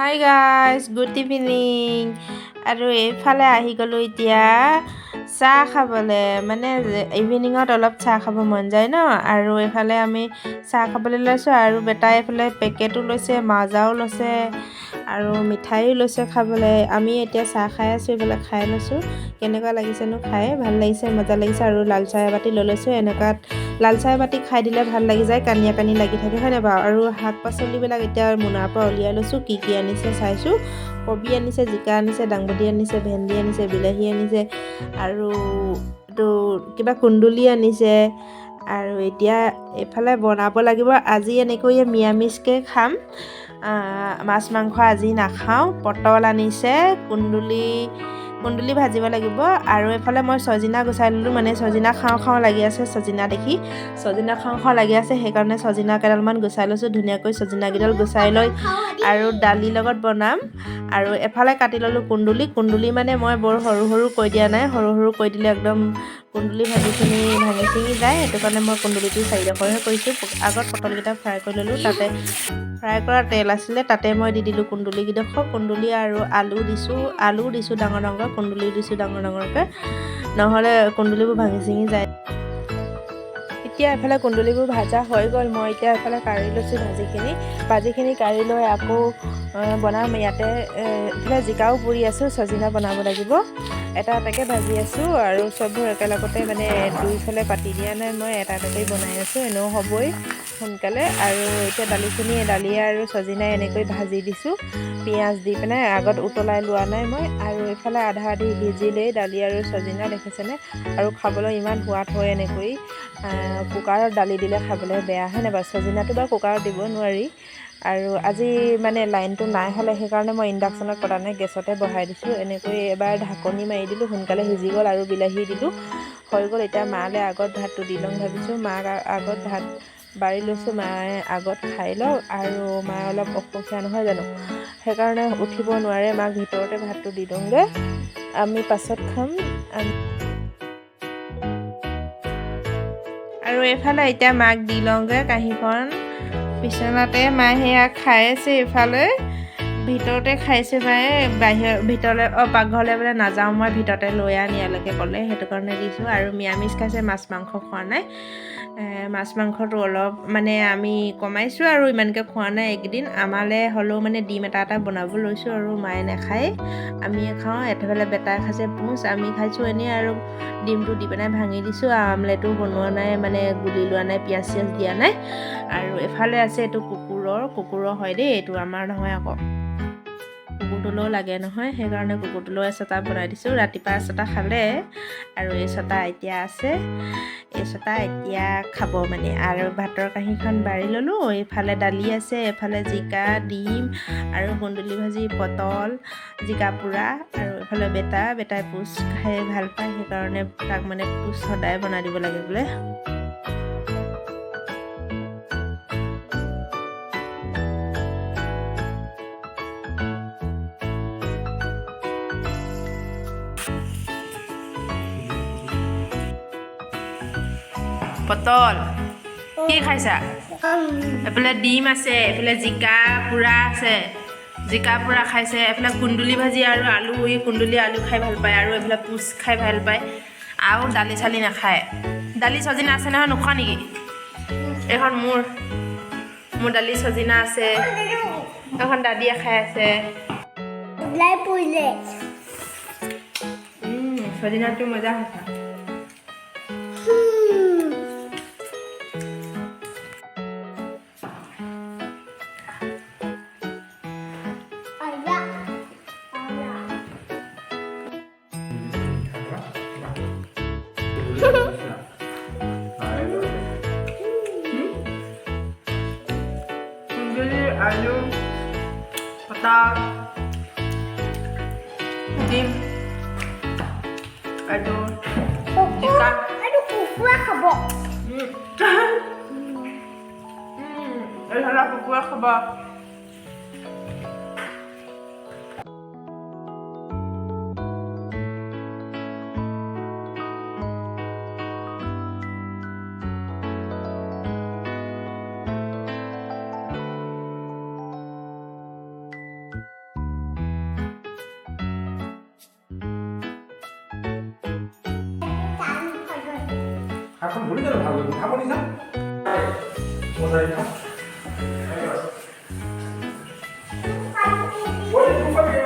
Hi guys, good evening. আৰু এইফালে আহি গ'লোঁ এতিয়া চাহ খাবলৈ। মানে ইভিনিঙত অলপ চাহ খাব মন যায় ন। আৰু এইফালে আমি চাহ খাবলৈ লৈছোঁ আৰু বেটাই এইফালে পেকেটো লৈছে, মাজাও লৈছে আৰু মিঠাইও লৈছে খাবলৈ। আমি এতিয়া চাহ খাই আছোঁ, এইফালে খাই লৈছোঁ। কেনেকুৱা লাগিছেনো খাই? ভাল লাগিছে, মজা লাগিছে। আৰু লাল চাহ এবাটি লৈ লৈছোঁ। এনেকুৱাত লাল চাহ এবাটি খাই দিলে ভাল লাগি যায়, কানিয়া কানি লাগি থাকে, হয় নাই বাৰু? আৰু শাক পাচলিবিলাক এতিয়া মোনাৰ পৰা উলিয়াই লৈছোঁ। কি কি আনিছে চাইছোঁ। কবি আনিছে, জিকা আনিছে, দাংবডি আনিছে, ভেন্দি আনিছে, বিলাহী আনিছে আৰু এইটো কিবা কুন্দুলি আনিছে। আৰু এতিয়া এইফালে বনাব লাগিব। আজি এনেকৈ নিৰামিষকৈ খাম। মাছ মাংস আজি নাখাওঁ। পটল আনিছে, কুন্দুলি ভাজিব লাগিব। আৰু এইফালে মই ছজিনা গুচাই ল'লোঁ। মানে ছজিনা খাওঁ খাওঁ লাগি আছে, ছজিনা দেখি ছজিনা খাওঁ খাওঁ লাগি আছে। সেইকাৰণে ছজিনা কেইডালমান গুচাই লৈছোঁ। ধুনীয়াকৈ ছজিনাকেইডাল গুচাই লৈ আৰু দালিৰ লগত বনাম। আৰু এফালে কাটি ল'লোঁ কুন্দুলি মানে মই বৰ সৰু সৰু কৈ দিয়া নাই। সৰু সৰু কৈ দিলে একদম কুন্দুলি ভাজিখিনি ভাঙি চিঙি যায়। সেইটো কাৰণে মই কুন্দুলিটো 4ডোখৰহে কৰিছোঁ। আগত পটলকেইটা ফ্ৰাই কৰি ল'লোঁ। তাতে ফ্ৰাই কৰা তেল আছিলে, তাতে মই দি দিলোঁ কুন্দুলিকেইডোখৰ। কুন্দুলি আৰু আলু দিছোঁ ডাঙৰ ডাঙৰকৈ, কুন্দুলিও দিছোঁ ডাঙৰ ডাঙৰকৈ, নহ'লে কুন্দুলিবোৰ ভাঙি চিঙি যায়। এতিয়া এফালে কুন্দুলিবোৰ ভাজা হৈ গ'ল। মই এতিয়া এফালে কাঢ়ি লৈছোঁ ভাজিখিনি কাঢ়ি লৈ আকৌ বনাম। ইয়াতে এইফালে জিকাও পুৰি আছোঁ, ছজিনা বনাব লাগিব। এটা এটাকৈ ভাজি আছোঁ আৰু চববোৰ একেলগতে মানে দুইফালে পাতি দিয়া নাই, মই এটা এটাকৈ বনাই আছোঁ। এনেও হ'বই সোনকালে। আৰু এতিয়া দালি আৰু ছজিনাই এনেকৈ ভাজি দিছোঁ, পিঁয়াজ দি পিনে। আগত উতলাই লোৱা নাই মই। আৰু এইফালে আধা আধি সিজিলেই দালি আৰু ছজিনা, দেখিছেনে? আৰু খাবলৈ ইমান সোৱাদ হয় এনেকৈ। কুকাৰত দালি দিলে খাবলৈ বেয়া, হয় নাই বাৰু? ছজিনাটো বাৰু কুকাৰত দিব নোৱাৰি। আৰু আজি মানে লাইনটো নাই হ'লে, সেইকাৰণে মই ইণ্ডাকশ্যনত পতা নাই, গেছতে বহাই দিছোঁ। এনেকৈ এবাৰ ঢাকনি মাৰি দিলোঁ, সোনকালে সিজি গ'ল। আৰু বিলাহী দিলোঁ, হৈ গ'ল। এতিয়া মালৈ আগত ভাতটো দি লওঁ ভাবিছোঁ। মাক আগত ভাত বাঢ়ি লৈছোঁ, মায়ে আগত খাই লওঁ। আৰু মা অলপ অসুখীয়া নহয় জানো, সেইকাৰণে উঠিব নোৱাৰে। মাক ভিতৰতে ভাতটো দি দিওঁগৈ, আমি পাছত খাম। আৰু এইফালে এতিয়া মাক দি লওঁগৈ কাঁহীখন। বিচনাতে মায়ে সেয়া খাই আছে। এইফালে ভিতৰতে খাইছে মায়ে, ভিতৰলৈ পাকঘৰলৈ বোলে নাযাওঁ, মই ভিতৰতে লৈ আনি ইয়ালৈকে ক'লে, সেইটো কাৰণে দিছোঁ। আৰু নিৰামিষ খাইছে, মাছ মাংস খোৱা নাই। মাছ মাংসটো অলপ মানে আমি কমাইছোঁ আৰু ইমানকৈ খোৱা নাই এইকেইদিন। আমালৈ হ'লেও মানে ডিম এটা বনাব লৈছোঁ, আৰু মায়ে নাখায়, আমিয়ে খাওঁ। এফালে বেটাই খাইছে পুঁচ, আমি খাইছোঁ এনেই। আৰু ডিমটো দি পিনে ভাঙি দিছোঁ। আমলেটো বনোৱা নাই, মানে গুলি লোৱা নাই, পিঁয়াজ চিয়াজ দিয়া নাই। আৰু এফালে আছে এইটো কুকুৰৰ হয় দেই, এইটো আমাৰ নহয় আকৌ। কুকুৰটোলৈও লাগে নহয়, সেইকাৰণে কুকুৰটোলৈও এচটা বনাই দিছোঁ। ৰাতিপুৱা এচটা খালে, আৰু এচটা এতিয়া আছে। এচটা এতিয়া খাব মানে। আৰু ভাতৰ কাঁহীখন বাঢ়ি ল'লোঁ। এইফালে দালি আছে, এইফালে জিকা, ডিম আৰু কুন্দুলি ভাজি, পটল, জিকা পোৰা। আৰু এইফালে বেটাই পুচ খাই ভাল পায়, সেইকাৰণে তাক মানে পুচ সদায় বনাই দিব লাগে বোলে। পটল কি খাইছা? এইফালে ডিম আছে, এইফালে জিকা পোৰা আছে, জিকা পোৰা খাইছে। এইফালে কুন্দুলি ভাজি আৰু আলু, এই কুন্দুলি আলু খাই ভাল পায়। আৰু এইফালে পুচ খাই ভাল পায়। আৰু দালি চালি নাখায়। দালি ছজিনা আছে নহয়, নোখোৱা নেকি? এইখন মোৰ দালি ছজিনা আছে, এখন দাদিয়ে খাই আছে। ছজিনাটো মজা হৈছে। কুন্দুলি, আলু, পটল, ডিম, আৰু জিকা। কুকুৰা খাব। এইফালে কুকুৰা খাব। এখন ভুলে গেলে ভালো লাগবে খাবো নি না মজাই খা ওই দুপুরে